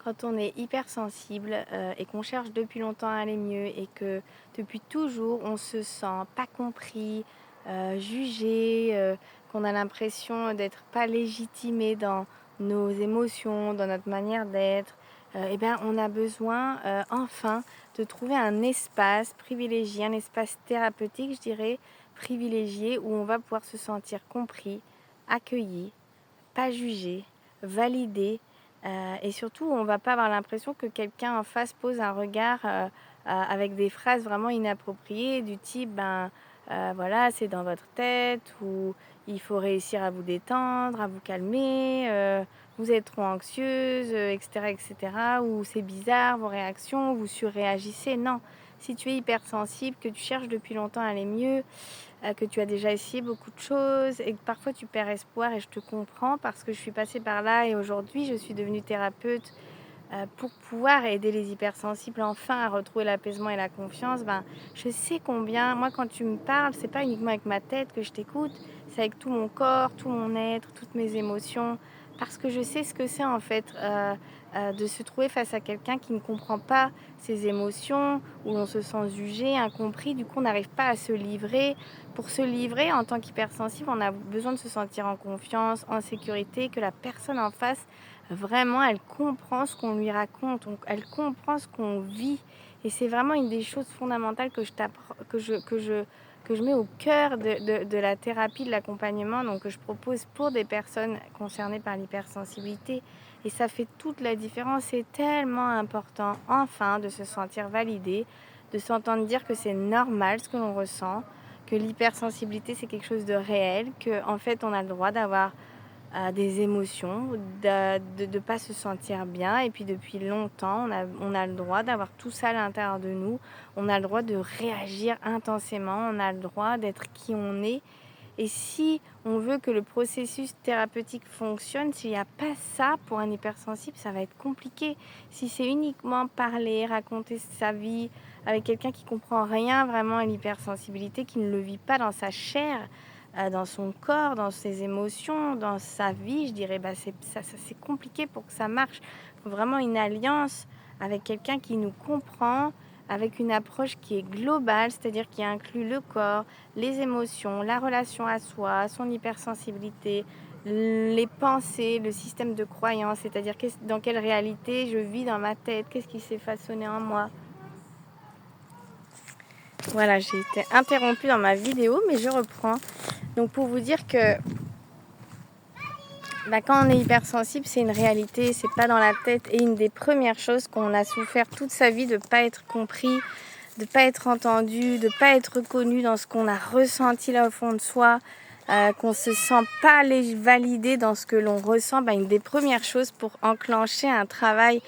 Quand on est hypersensible et qu'on cherche depuis longtemps à aller mieux et que depuis toujours on se sent pas compris, jugé, qu'on a l'impression d'être pas légitimé dans nos émotions, dans notre manière d'être, eh bien on a besoin enfin de trouver un espace privilégié, un espace thérapeutique, je dirais, privilégié où on va pouvoir se sentir compris, accueilli, pas jugé, validé, et surtout on va pas avoir l'impression que quelqu'un en face pose un regard avec des phrases vraiment inappropriées du type voilà, c'est dans votre tête, ou il faut réussir à vous détendre, à vous calmer, vous êtes trop anxieuse, etc., etc., ou c'est bizarre vos réactions, vous surréagissez. Non, si tu es hypersensible, que tu cherches depuis longtemps à aller mieux, que tu as déjà essayé beaucoup de choses et que parfois tu perds espoir, et je te comprends parce que je suis passée par là et aujourd'hui je suis devenue thérapeute pour pouvoir aider les hypersensibles enfin à retrouver l'apaisement et la confiance. Je sais combien, moi quand tu me parles, c'est pas uniquement avec ma tête que je t'écoute, c'est avec tout mon corps, tout mon être, toutes mes émotions, parce que je sais ce que c'est en fait de se trouver face à quelqu'un qui ne comprend pas ses émotions, où on se sent jugé, incompris, du coup on n'arrive pas à se livrer. Pour se livrer en tant qu'hypersensible, on a besoin de se sentir en confiance, en sécurité, que la personne en face, vraiment, elle comprend ce qu'on lui raconte, elle comprend ce qu'on vit. Et c'est vraiment une des choses fondamentales que je mets au cœur de la thérapie, de l'accompagnement, donc que je propose pour des personnes concernées par l'hypersensibilité. Et ça fait toute la différence. C'est tellement important, enfin, de se sentir validé, de s'entendre dire que c'est normal ce que l'on ressent, que l'hypersensibilité c'est quelque chose de réel, que en fait on a le droit d'avoir des émotions, de ne pas se sentir bien. Et puis depuis longtemps, on a le droit d'avoir tout ça à l'intérieur de nous. On a le droit de réagir intensément. On a le droit d'être qui on est. Et si on veut que le processus thérapeutique fonctionne, s'il n'y a pas ça pour un hypersensible, ça va être compliqué. Si c'est uniquement parler, raconter sa vie avec quelqu'un qui comprend rien vraiment à l'hypersensibilité, qui ne le vit pas dans sa chair, dans son corps, dans ses émotions, dans sa vie, je dirais, c'est compliqué pour que ça marche. Il faut vraiment une alliance avec quelqu'un qui nous comprend, avec une approche qui est globale, c'est-à-dire qui inclut le corps, les émotions, la relation à soi, son hypersensibilité, les pensées, le système de croyance, c'est-à-dire dans quelle réalité je vis dans ma tête, qu'est-ce qui s'est façonné en moi. Voilà, j'ai été interrompue dans ma vidéo, mais je reprends. Donc pour vous dire que quand on est hypersensible, c'est une réalité, c'est pas dans la tête. Et une des premières choses qu'on a souffert toute sa vie, de ne pas être compris, de ne pas être entendu, de ne pas être reconnu dans ce qu'on a ressenti là au fond de soi, qu'on ne se sent pas validé dans ce que l'on ressent. Une des premières choses pour enclencher un travail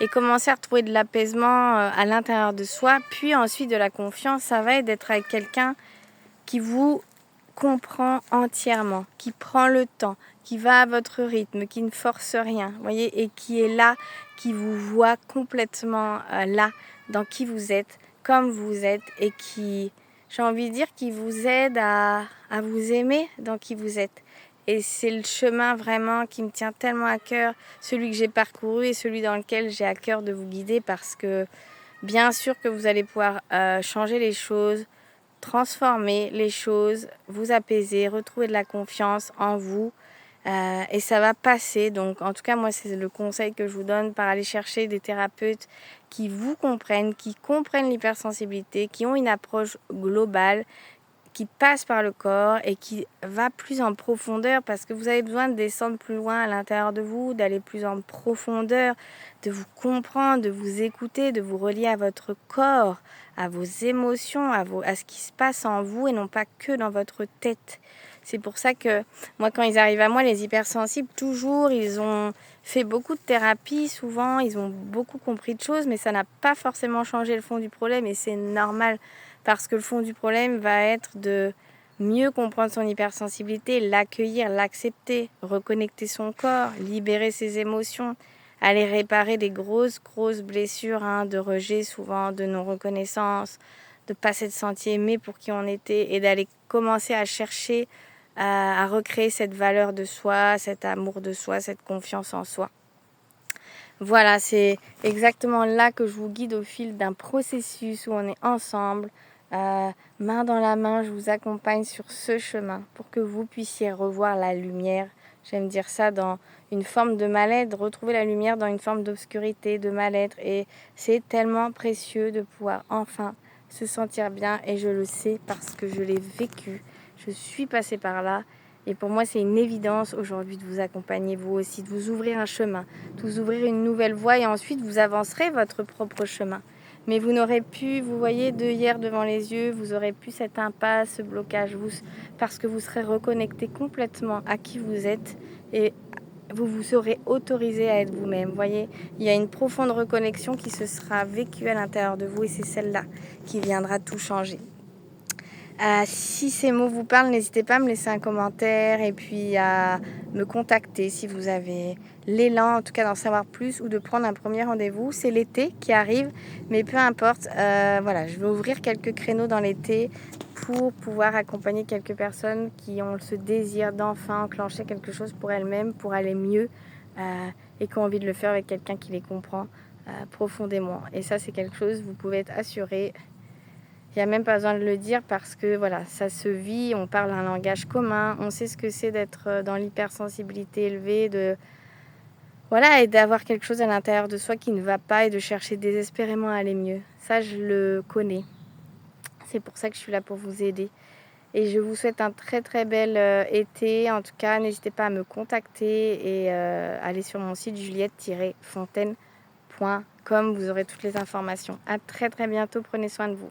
et commencer à retrouver de l'apaisement à l'intérieur de soi, puis ensuite de la confiance, ça va être d'être avec quelqu'un qui vous comprend entièrement, qui prend le temps, qui va à votre rythme, qui ne force rien, voyez, et qui est là, qui vous voit complètement là, dans qui vous êtes, comme vous êtes, et qui, j'ai envie de dire, qui vous aide à vous aimer dans qui vous êtes. Et c'est le chemin vraiment qui me tient tellement à cœur, celui que j'ai parcouru et celui dans lequel j'ai à cœur de vous guider, parce que bien sûr que vous allez pouvoir changer les choses, transformer les choses, vous apaiser, retrouver de la confiance en vous, et ça va passer. Donc en tout cas moi c'est le conseil que je vous donne, par aller chercher des thérapeutes qui vous comprennent, qui comprennent l'hypersensibilité, qui ont une approche globale, qui passe par le corps et qui va plus en profondeur, parce que vous avez besoin de descendre plus loin à l'intérieur de vous, d'aller plus en profondeur, de vous comprendre, de vous écouter, de vous relier à votre corps, à vos émotions, à ce qui se passe en vous et non pas que dans votre tête. C'est pour ça que moi, quand ils arrivent à moi, les hypersensibles, toujours, ils ont fait beaucoup de thérapie, souvent, ils ont beaucoup compris de choses, mais ça n'a pas forcément changé le fond du problème, et c'est normal. Parce que le fond du problème va être de mieux comprendre son hypersensibilité, l'accueillir, l'accepter, reconnecter son corps, libérer ses émotions, aller réparer des grosses blessures de rejet, souvent de non-reconnaissance, de ne pas s'être senti aimé pour qui on était, et d'aller commencer à chercher à recréer cette valeur de soi, cet amour de soi, cette confiance en soi. Voilà, c'est exactement là que je vous guide au fil d'un processus où on est ensemble, main dans la main, je vous accompagne sur ce chemin pour que vous puissiez revoir la lumière. J'aime dire ça dans une forme de mal-être, retrouver la lumière dans une forme d'obscurité, de mal-être. Et c'est tellement précieux de pouvoir enfin se sentir bien. Et je le sais parce que je l'ai vécu. Je suis passée par là. Et pour moi, c'est une évidence aujourd'hui de vous accompagner, vous aussi, de vous ouvrir un chemin, de vous ouvrir une nouvelle voie et ensuite vous avancerez votre propre chemin. Mais vous n'aurez plus, vous voyez, de hier devant les yeux, vous aurez plus cette impasse, ce blocage, parce que vous serez reconnecté complètement à qui vous êtes et vous vous serez autorisé à être vous-même. Vous voyez, il y a une profonde reconnexion qui se sera vécue à l'intérieur de vous et c'est celle-là qui viendra tout changer. Si ces mots vous parlent, n'hésitez pas à me laisser un commentaire et puis à me contacter si vous avez l'élan, en tout cas d'en savoir plus ou de prendre un premier rendez-vous. C'est l'été qui arrive, mais peu importe. Voilà, je vais ouvrir quelques créneaux dans l'été pour pouvoir accompagner quelques personnes qui ont ce désir d'enfin enclencher quelque chose pour elles-mêmes, pour aller mieux et qui ont envie de le faire avec quelqu'un qui les comprend profondément. Et ça, c'est quelque chose, vous pouvez être assuré. Il n'y a même pas besoin de le dire parce que voilà, ça se vit, on parle un langage commun, on sait ce que c'est d'être dans l'hypersensibilité élevée, voilà, et d'avoir quelque chose à l'intérieur de soi qui ne va pas et de chercher désespérément à aller mieux. Ça, je le connais. C'est pour ça que je suis là pour vous aider. Et je vous souhaite un très très bel été. En tout cas, n'hésitez pas à me contacter et aller sur mon site juliette-fontaine.com. Vous aurez toutes les informations. À très très bientôt. Prenez soin de vous.